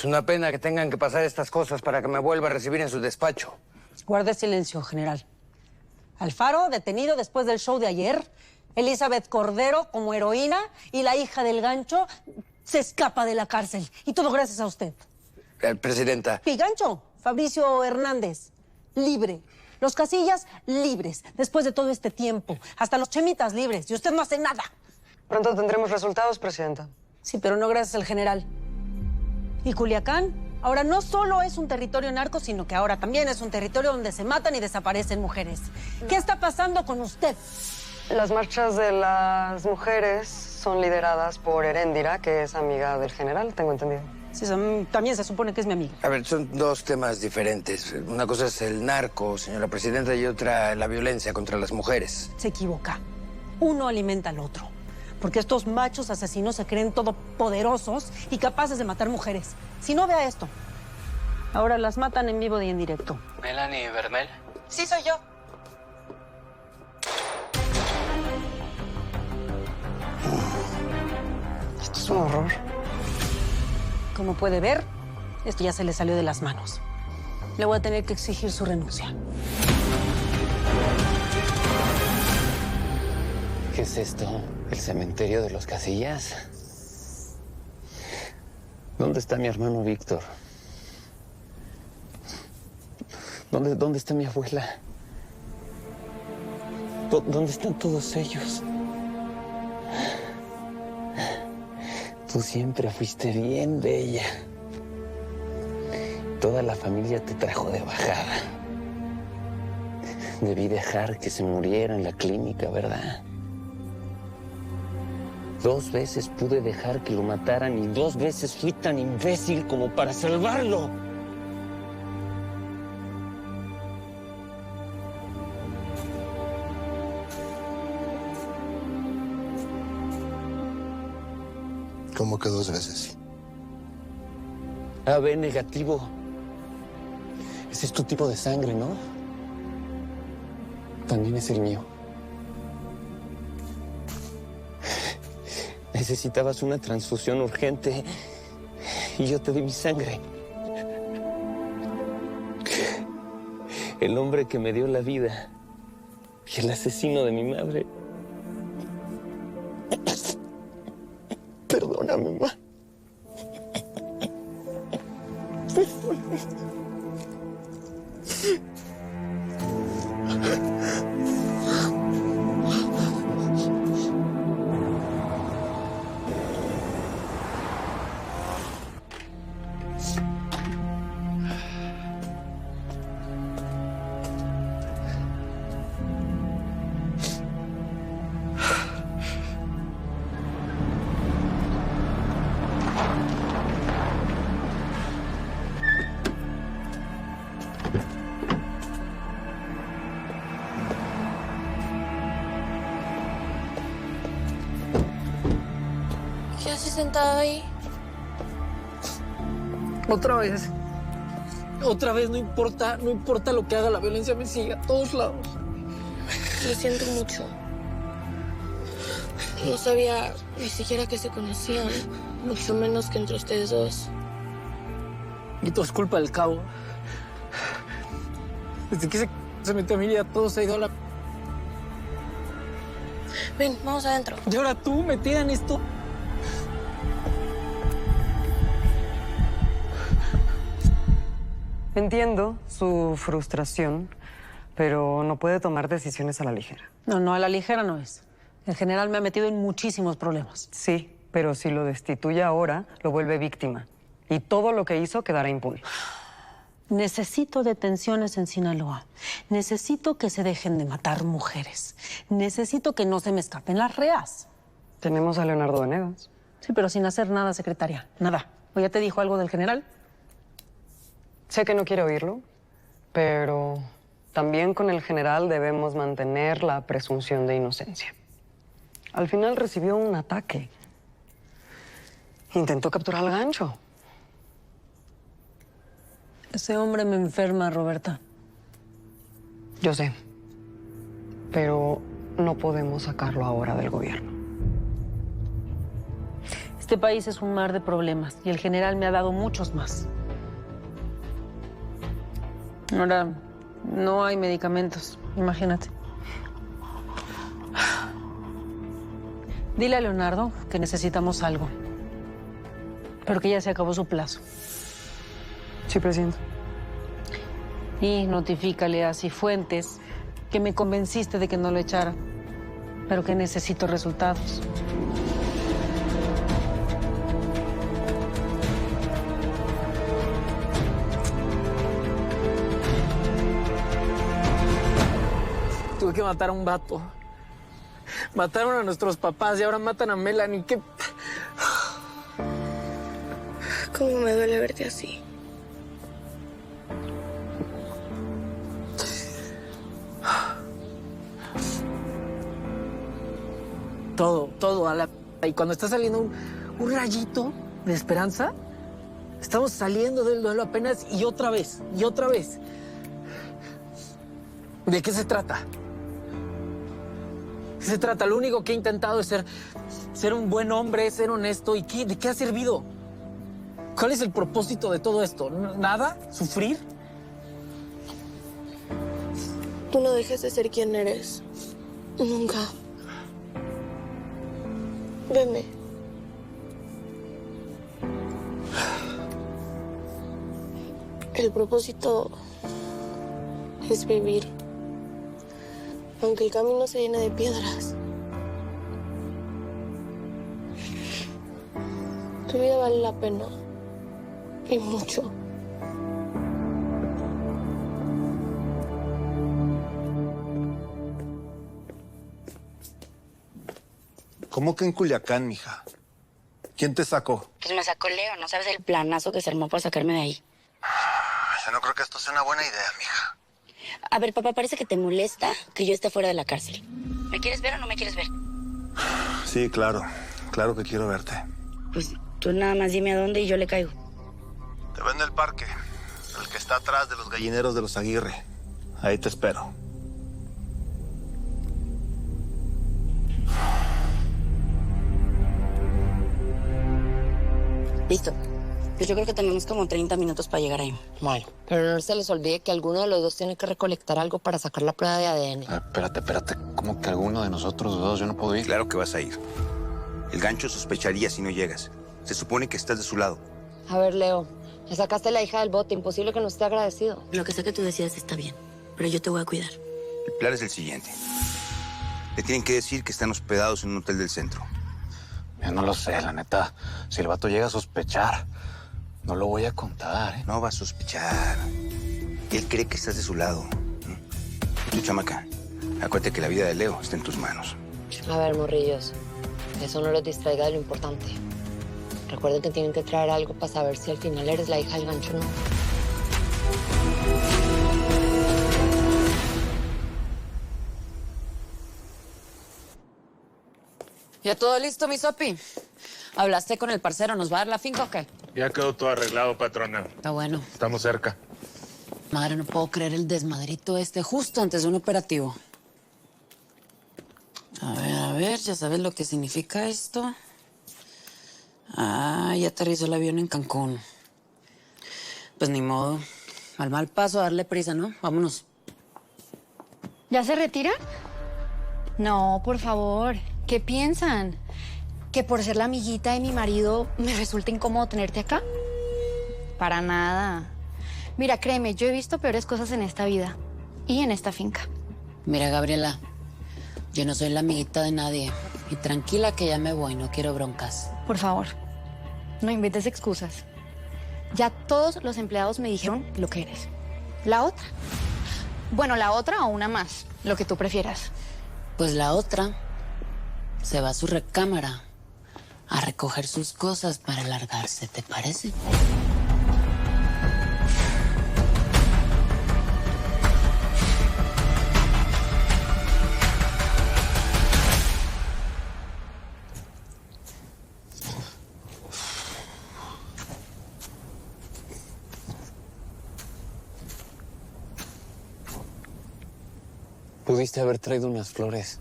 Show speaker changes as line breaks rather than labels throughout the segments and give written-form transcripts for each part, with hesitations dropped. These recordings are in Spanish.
Es una pena que tengan que pasar estas cosas para que me vuelva a recibir en su despacho.
Guarde silencio, general. Alfaro, detenido después del show de ayer. Elizabeth Cordero como heroína. Y la hija del gancho se escapa de la cárcel. Y todo gracias a usted.
Presidenta.
Y gancho, Fabricio Hernández, libre. Los Casillas, libres. Después de todo este tiempo. Hasta los Chemitas, libres. Y usted no hace nada.
Pronto tendremos resultados, presidenta.
Sí, pero no gracias al general. Y Culiacán ahora no solo es un territorio narco, sino que ahora también es un territorio donde se matan y desaparecen mujeres. ¿Qué está pasando con usted?
Las marchas de las mujeres son lideradas por Heréndira, que es amiga del general, tengo entendido.
Sí, también se supone que es mi amiga.
A ver, son dos temas diferentes. Una cosa es el narco, señora presidenta, y otra la violencia contra las mujeres.
Se equivoca. Uno alimenta al otro. Porque estos machos asesinos se creen todopoderosos y capaces de matar mujeres. Si no, vea esto. Ahora las matan en vivo y en directo.
¿Melanie Vermel?
Sí, soy yo.
Esto es un horror.
Como puede ver, esto ya se le salió de las manos. Le voy a tener que exigir su renuncia.
¿Qué es esto? ¿El cementerio de los Casillas? ¿Dónde está mi hermano Víctor? ¿Dónde está mi abuela? ¿Dónde están todos ellos? Tú siempre fuiste bien bella. Toda la familia te trajo de bajada. Debí dejar que se muriera en la clínica, ¿verdad? 2 veces pude dejar que lo mataran y 2 veces fui tan imbécil como para salvarlo.
¿Cómo que 2 veces?
AB negativo. Ese es tu tipo de sangre, ¿no? También es el mío. Necesitabas una transfusión urgente y yo te di mi sangre. El hombre que me dio la vida y el asesino de mi madre. Perdóname, mamá. Perdóname.
¿Qué haces sentado ahí?
Otra vez. Otra vez, no importa lo que haga, la violencia me sigue a todos lados.
Lo siento mucho. No sabía ni siquiera que se conocían, mucho menos que entre ustedes dos.
Y todo es culpa del cabo. Desde que se metió a mi vida, todo se ha ido a la...
Ven, vamos adentro.
Y ahora tú metida en esto.
Entiendo su frustración, pero no puede tomar decisiones a la ligera.
No, a la ligera no es. El general me ha metido en muchísimos problemas.
Sí, pero si lo destituye ahora, lo vuelve víctima. Y todo lo que hizo quedará impune.
Necesito detenciones en Sinaloa. Necesito que se dejen de matar mujeres. Necesito que no se me escapen las reas.
Tenemos a Leonardo Venegas.
Sí, pero sin hacer nada, secretaria. Nada. ¿O ya te dijo algo del general?
Sé que no quiere oírlo, pero también con el general debemos mantener la presunción de inocencia. Al final recibió un ataque. Intentó capturar al gancho.
Ese hombre me enferma, Roberta.
Yo sé, pero no podemos sacarlo ahora del gobierno.
Este país es un mar de problemas y el general me ha dado muchos más. Ahora, no hay medicamentos, imagínate. Dile a Leonardo que necesitamos algo, pero que ya se acabó su plazo.
Sí, presidente.
Y notifícale a Cifuentes que me convenciste de que no lo echara, pero que necesito resultados.
Tuve que matar a un vato. Mataron a nuestros papás y ahora matan a Melanie. ¿Qué?
¿Cómo me duele verte así?
Todo a la... Y cuando está saliendo un rayito de esperanza, estamos saliendo del duelo apenas y otra vez, y otra vez. ¿De qué se trata? ¿Qué se trata? Lo único que he intentado es ser un buen hombre, ser honesto. ¿Y qué? ¿De qué ha servido? ¿Cuál es el propósito de todo esto? ¿Nada? ¿Sufrir?
Tú no dejes de ser quien eres. Nunca. Veme. El propósito es vivir. Aunque el camino se llene de piedras. Tu vida vale la pena. Y mucho.
¿Cómo que en Culiacán, mija? ¿Quién te sacó?
Pues me sacó Leo, no sabes el planazo que se armó para sacarme de ahí.
Yo no creo que esto sea una buena idea, mija.
A ver, papá, parece que te molesta que yo esté fuera de la cárcel. ¿Me quieres ver o no me quieres ver?
Sí, claro. Claro que quiero verte.
Pues tú nada más dime a dónde y yo le caigo.
Te veo en el parque, el que está atrás de los gallineros de los Aguirre. Ahí te espero.
Listo. Pues yo creo que tenemos como 30 minutos para llegar ahí.
Bueno, pero no se les olvide que alguno de los dos tiene que recolectar algo para sacar la prueba de ADN.
Espérate. ¿Cómo que alguno de nosotros dos? Yo no puedo ir.
Claro que vas a ir. El gancho sospecharía si no llegas. Se supone que estás de su lado.
A ver, Leo, le sacaste la hija del bote. Imposible que no esté agradecido.
Lo que sea que tú decidas está bien, pero yo te voy a cuidar.
El plan es el siguiente. Le tienen que decir que están hospedados en un hotel del centro.
Yo no lo sé, la neta. Si el vato llega a sospechar, no lo voy a contar, ¿eh?
No va a sospechar. Él cree que estás de su lado. Tú, chamaca, acuérdate que la vida de Leo está en tus manos.
A ver, morrillos, eso no los distraiga de lo importante. Recuerden que tienen que traer algo para saber si al final eres la hija del gancho o no.
¿Ya todo listo, mi Sopi? ¿Hablaste con el parcero? ¿Nos va a dar la finca o qué?
Ya quedó todo arreglado, patrona.
Está bueno.
Estamos cerca.
Madre, no puedo creer el desmadrito este justo antes de un operativo. A ver, ya sabes lo que significa esto. Ah, ya aterrizó el avión en Cancún. Pues ni modo. Al mal paso, darle prisa, ¿no? Vámonos.
¿Ya se retiran? No, por favor. ¿Qué piensan? ¿Que por ser la amiguita de mi marido me resulta incómodo tenerte acá? Para nada. Mira, créeme, yo he visto peores cosas en esta vida y en esta finca.
Mira, Gabriela, yo no soy la amiguita de nadie. Y tranquila que ya me voy, no quiero broncas.
Por favor, no inventes excusas. Ya todos los empleados me dijeron lo que eres. ¿La otra? Bueno, la otra o una más, lo que tú prefieras.
Pues la otra se va a su recámara a recoger sus cosas para largarse, ¿te parece?
Pudiste haber traído unas flores.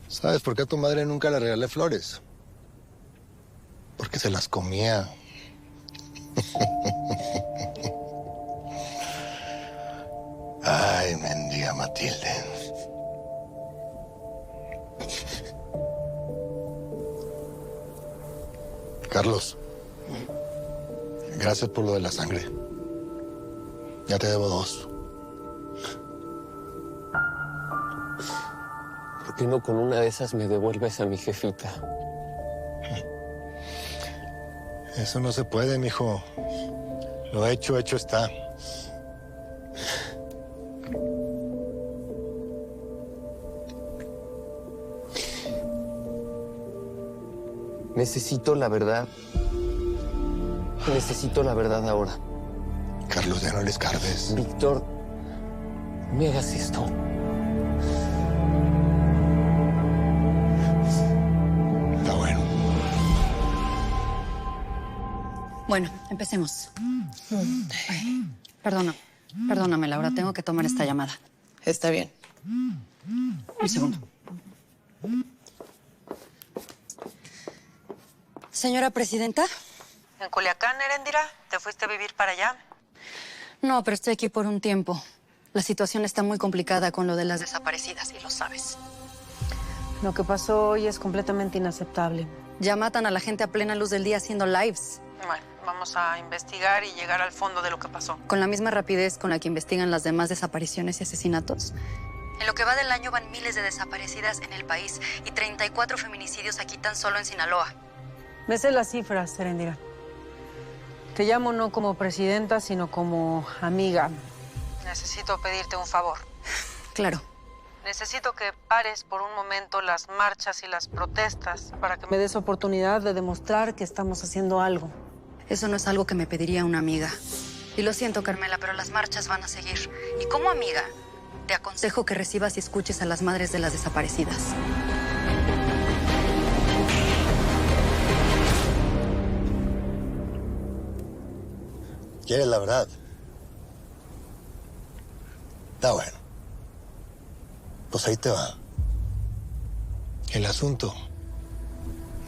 ¿Sabes por qué a tu madre nunca le regalé flores?
se las comía. Ay, mendiga Matilde. Carlos, gracias por lo de la sangre. Ya te debo 2.
¿Por qué no con una de esas me devuelves a mi jefita?
Eso no se puede, mijo. Lo hecho está.
Necesito la verdad. Necesito la verdad ahora.
Carlos, ya no le escarbes.
Víctor, no me hagas esto.
Está bueno.
Bueno, empecemos. Perdóname, Laura, tengo que tomar esta llamada.
Está bien.
Un segundo. Señora presidenta.
¿En Culiacán, Eréndira? ¿Te fuiste a vivir para allá?
No, pero estoy aquí por un tiempo. La situación está muy complicada con lo de las desaparecidas, y lo sabes.
Lo que pasó hoy es completamente inaceptable.
Ya matan a la gente a plena luz del día haciendo lives.
Bueno, vamos a investigar y llegar al fondo de lo que pasó.
Con la misma rapidez con la que investigan las demás desapariciones y asesinatos. En lo que va del año van miles de desaparecidas en el país y 34 feminicidios aquí tan solo en Sinaloa.
Me sé las cifras, Eréndira. Te llamo no como presidenta, sino como amiga. Necesito pedirte un favor.
Claro.
Necesito que pares por un momento las marchas y las protestas para que me des oportunidad de demostrar que estamos haciendo algo.
Eso no es algo que me pediría una amiga. Y lo siento, Carmela, pero las marchas van a seguir. Y como amiga, te aconsejo que recibas y escuches a las madres de las desaparecidas.
¿Quieres la verdad? Está bueno. Pues ahí te va. El asunto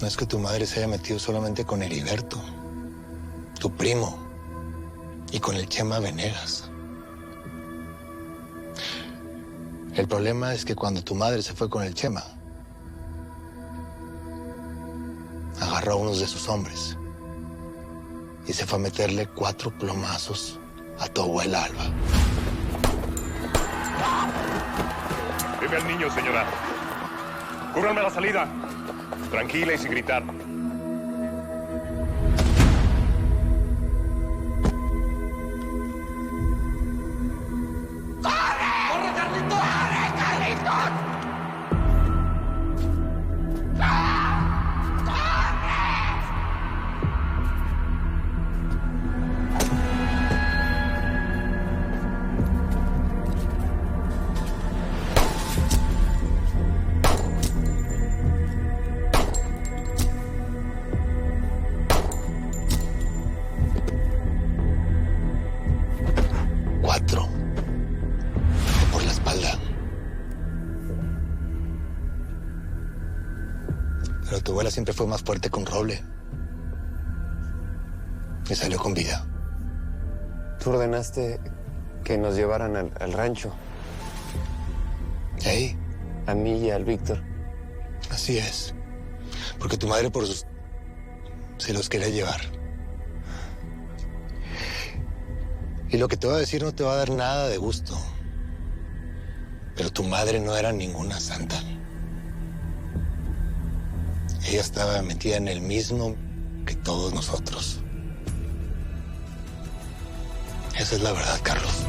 no es que tu madre se haya metido solamente con Heriberto, tu primo, y con el Chema Venegas. El problema es que cuando tu madre se fue con el Chema, agarró a unos de sus hombres y se fue a meterle 4 plomazos a tu abuela Alba.
Deme al niño, señora. Cúbranme la salida. Tranquila y sin gritar.
Pero tu abuela siempre fue más fuerte con roble. Y salió con vida.
Tú ordenaste que nos llevaran al rancho.
¿Eh?
A mí y al Víctor.
Así es. Porque tu madre se los quería llevar. Y lo que te voy a decir no te va a dar nada de gusto. Pero tu madre no era ninguna santa. Ella estaba metida en el mismo que todos nosotros. Esa es la verdad, Carlos.